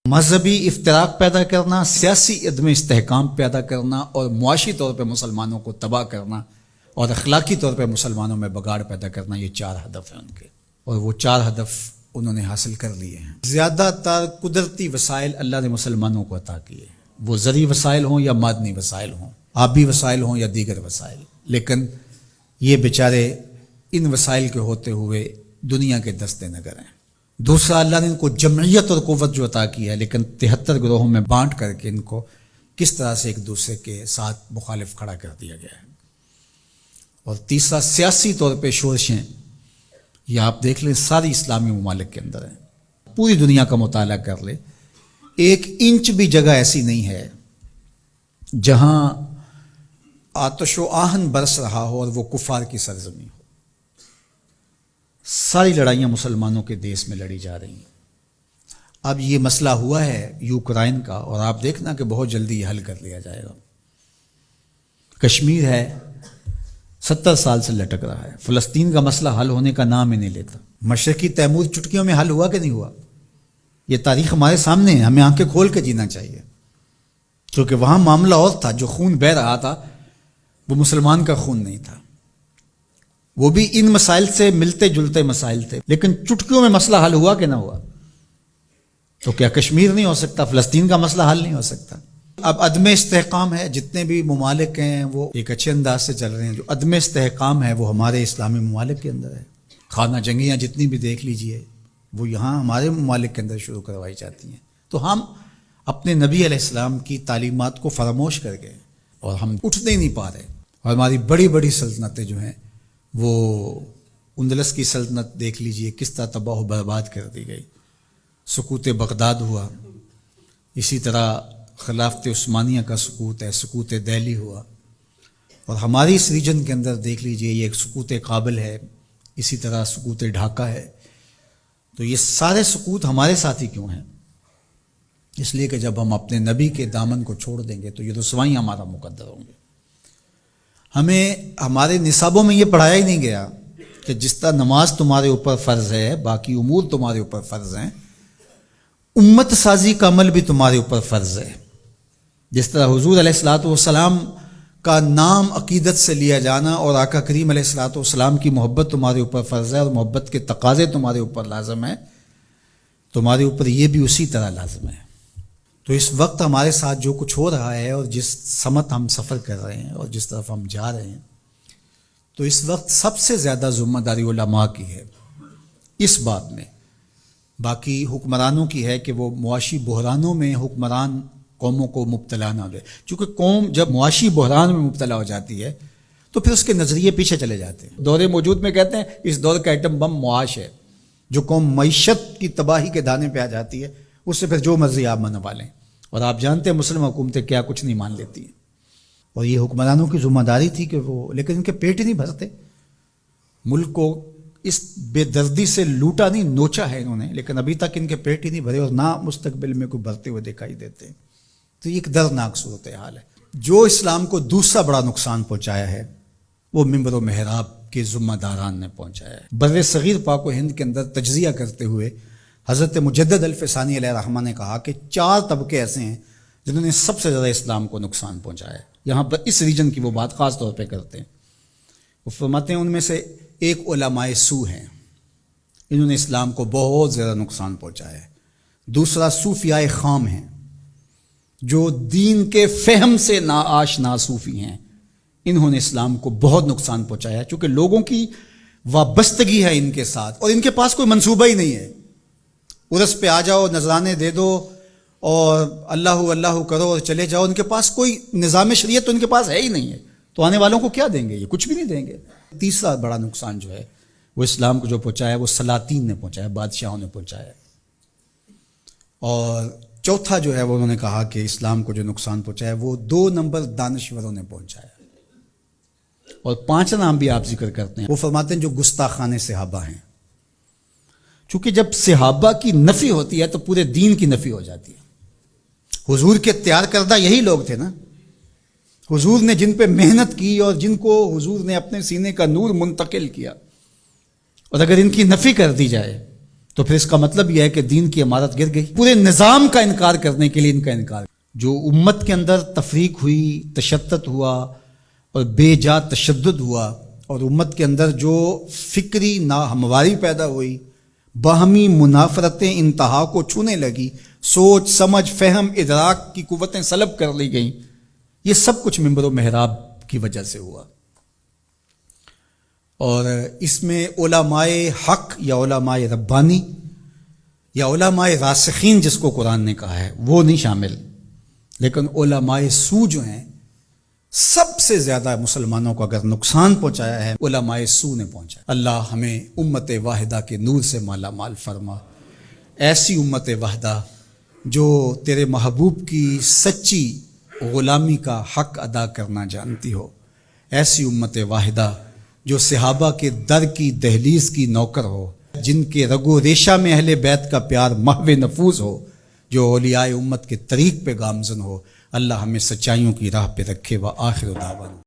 مذہبی افتراق پیدا کرنا، سیاسی عدم استحکام پیدا کرنا اور معاشی طور پہ مسلمانوں کو تباہ کرنا اور اخلاقی طور پہ مسلمانوں میں بگاڑ پیدا کرنا، یہ 4 ہدف ہیں ان کے، اور وہ 4 ہدف انہوں نے حاصل کر لیے ہیں۔ زیادہ تر قدرتی وسائل اللہ نے مسلمانوں کو عطا کیے، وہ زرعی وسائل ہوں یا معدنی وسائل ہوں، آبی وسائل ہوں یا دیگر وسائل، لیکن یہ بیچارے ان وسائل کے ہوتے ہوئے دنیا کے دستے نگر ہیں۔ دوسرا، اللہ نے ان کو جمعیت اور قوت جو عطا کی ہے، لیکن 73 گروہوں میں بانٹ کر کے ان کو کس طرح سے ایک دوسرے کے ساتھ مخالف کھڑا کر دیا گیا ہے۔ اور تیسرا، سیاسی طور پہ شورشیں، یہ آپ دیکھ لیں ساری اسلامی ممالک کے اندر ہیں، پوری دنیا کا مطالعہ کر لیں، 1 انچ بھی جگہ ایسی نہیں ہے جہاں آتش و آہن برس رہا ہو اور وہ کفار کی سرزمین ہو۔ ساری لڑائیاں مسلمانوں کے دیس میں لڑی جا رہی ہیں۔ اب یہ مسئلہ ہوا ہے یوکرائن کا، اور آپ دیکھنا کہ بہت جلدی یہ حل کر لیا جائے گا۔ کشمیر ہے 70 سال سے لٹک رہا ہے، فلسطین کا مسئلہ حل ہونے کا نام ہی نہیں لیتا۔ مشرقی تیمور چٹکیوں میں حل ہوا کہ نہیں ہوا؟ یہ تاریخ ہمارے سامنے ہے، ہمیں آنکھیں کھول کے جینا چاہیے، کیونکہ وہاں معاملہ اور تھا، جو خون بہہ رہا تھا وہ مسلمان کا خون نہیں تھا، وہ بھی ان مسائل سے ملتے جلتے مسائل تھے، لیکن چٹکیوں میں مسئلہ حل ہوا کہ نہ ہوا؟ تو کیا کشمیر نہیں ہو سکتا؟ فلسطین کا مسئلہ حل نہیں ہو سکتا؟ اب عدم استحکام ہے، جتنے بھی ممالک ہیں وہ ایک اچھے انداز سے چل رہے ہیں، جو عدم استحکام ہے وہ ہمارے اسلامی ممالک کے اندر ہے۔ خانہ جنگیاں جتنی بھی دیکھ لیجئے وہ یہاں ہمارے ممالک کے اندر شروع کروائی جاتی ہیں، تو ہم اپنے نبی علیہ السلام کی تعلیمات کو فراموش کر گئے اور ہم اٹھتے ہی نہیں پا رہے، اور ہماری بڑی بڑی سلطنتیں جو ہیں، وہ اندلس کی سلطنت دیکھ لیجئے کس طرح تباہ و برباد کر دی گئی، سقوط بغداد ہوا، اسی طرح خلافت عثمانیہ کا سقوط ہے، سقوط دہلی ہوا، اور ہماری اس ریجن کے اندر دیکھ لیجئے یہ ایک سقوط کابل ہے، اسی طرح سقوط ڈھاکہ ہے۔ تو یہ سارے سقوط ہمارے ساتھ ہی کیوں ہیں؟ اس لیے کہ جب ہم اپنے نبی کے دامن کو چھوڑ دیں گے تو یہ رسوائیاں ہمارا مقدر ہوں گے۔ ہمیں ہمارے نصابوں میں یہ پڑھایا ہی نہیں گیا کہ جس طرح نماز تمہارے اوپر فرض ہے، باقی امور تمہارے اوپر فرض ہیں، امت سازی کا عمل بھی تمہارے اوپر فرض ہے۔ جس طرح حضور علیہ الصلوۃ والسلام کا نام عقیدت سے لیا جانا اور آقا کریم علیہ الصلوۃ والسلام کی محبت تمہارے اوپر فرض ہے اور محبت کے تقاضے تمہارے اوپر لازم ہے، تمہارے اوپر یہ بھی اسی طرح لازم ہے۔ تو اس وقت ہمارے ساتھ جو کچھ ہو رہا ہے اور جس سمت ہم سفر کر رہے ہیں اور جس طرف ہم جا رہے ہیں، تو اس وقت سب سے زیادہ ذمہ داری علماء کی ہے اس بات میں، باقی حکمرانوں کی ہے کہ وہ معاشی بحرانوں میں حکمران قوموں کو مبتلا نہ دے، چونکہ قوم جب معاشی بحران میں مبتلا ہو جاتی ہے تو پھر اس کے نظریے پیچھے چلے جاتے ہیں۔ دور موجود میں کہتے ہیں اس دور کا ایٹم بم معاش ہے، جو قوم معیشت کی تباہی کے دانے پہ آ جاتی ہے اس سے پھر جو مرضی آپ منوا لیں، اور آپ جانتے ہیں مسلم حکومتیں کیا کچھ نہیں مان لیتی ہیں، اور یہ حکمرانوں کی ذمہ داری تھی کہ وہ، لیکن ان کے پیٹ ہی نہیں بھرتے، ملک کو اس بے دردی سے لوٹا نہیں، نوچا ہے انہوں نے، لیکن ابھی تک ان کے پیٹ ہی نہیں بھرے اور نہ مستقبل میں کوئی بھرتے ہوئے دکھائی دیتے ہیں۔ تو یہ ایک دردناک صورتحال ہے۔ جو اسلام کو دوسرا بڑا نقصان پہنچایا ہے وہ ممبر و محراب کے ذمہ داران نے پہنچایا ہے۔ بر صغیر پاک و ہند کے اندر تجزیہ کرتے ہوئے حضرت مجدد الفسانی علیہ الرحمہ نے کہا کہ 4 طبقے ایسے ہیں جنہوں نے سب سے زیادہ اسلام کو نقصان پہنچایا ہے۔ یہاں پر اس ریجن کی وہ بات خاص طور پہ کرتے ہیں، وہ فرماتے ہیں ان میں سے ایک علماء سو ہیں، انہوں نے اسلام کو بہت زیادہ نقصان پہنچایا ہے۔ دوسرا صوفیاء خام ہیں، جو دین کے فہم سے ناآشنا صوفی ہیں، انہوں نے اسلام کو بہت نقصان پہنچایا ہے، چونکہ لوگوں کی وابستگی ہے ان کے ساتھ اور ان کے پاس کوئی منصوبہ ہی نہیں ہے۔ عرس پہ آ جاؤ، نذرانے دے دو اور اللہ اللہ کرو اور چلے جاؤ، ان کے پاس کوئی نظام شریعت تو ان کے پاس ہے ہی نہیں ہے، تو آنے والوں کو کیا دیں گے؟ یہ کچھ بھی نہیں دیں گے۔ تیسرا بڑا نقصان جو ہے وہ اسلام کو جو پہنچایا وہ سلاطین نے پہنچایا، بادشاہوں نے پہنچایا، اور چوتھا جو ہے وہ انہوں نے کہا کہ اسلام کو جو نقصان پہنچایا وہ 2 نمبر دانشوروں نے پہنچایا، اور 5 نام بھی آپ ذکر کرتے ہیں، وہ فرماتے ہیں جو گستاخان صحابہ ہیں، چونکہ جب صحابہ کی نفی ہوتی ہے تو پورے دین کی نفی ہو جاتی ہے۔ حضور کے تیار کردہ یہی لوگ تھے نا، حضور نے جن پہ محنت کی اور جن کو حضور نے اپنے سینے کا نور منتقل کیا، اور اگر ان کی نفی کر دی جائے تو پھر اس کا مطلب یہ ہے کہ دین کی عمارت گر گئی. پورے نظام کا انکار کرنے کے لیے ان کا انکار. جو امت کے اندر تفریق ہوئی، تشتت ہوا اور بے جا تشدد ہوا، اور امت کے اندر جو فکری ناہمواری پیدا ہوئی، باہمی منافرتیں انتہا کو چھونے لگی، سوچ سمجھ فہم ادراک کی قوتیں سلب کر لی گئیں، یہ سب کچھ منبر و محراب کی وجہ سے ہوا. اور اس میں علماء حق یا علماء ربانی یا علماء راسخین جس کو قرآن نے کہا ہے وہ نہیں شامل، لیکن علماء سو جو ہیں سب سے زیادہ مسلمانوں کو اگر نقصان پہنچایا ہے علماء سو نے پہنچا. اللہ ہمیں امت واحدہ کے نور سے مالا مال فرما، ایسی امت واحدہ جو تیرے محبوب کی سچی غلامی کا حق ادا کرنا جانتی ہو، ایسی امت واحدہ جو صحابہ کے در کی دہلیز کی نوکر ہو، جن کے رگ و ریشہ میں اہل بیت کا پیار محو نفوذ ہو، جو اولیاء امت کے طریق پہ گامزن ہو. اللہ ہمیں سچائیوں کی راہ پہ رکھے. وآخر دعوانا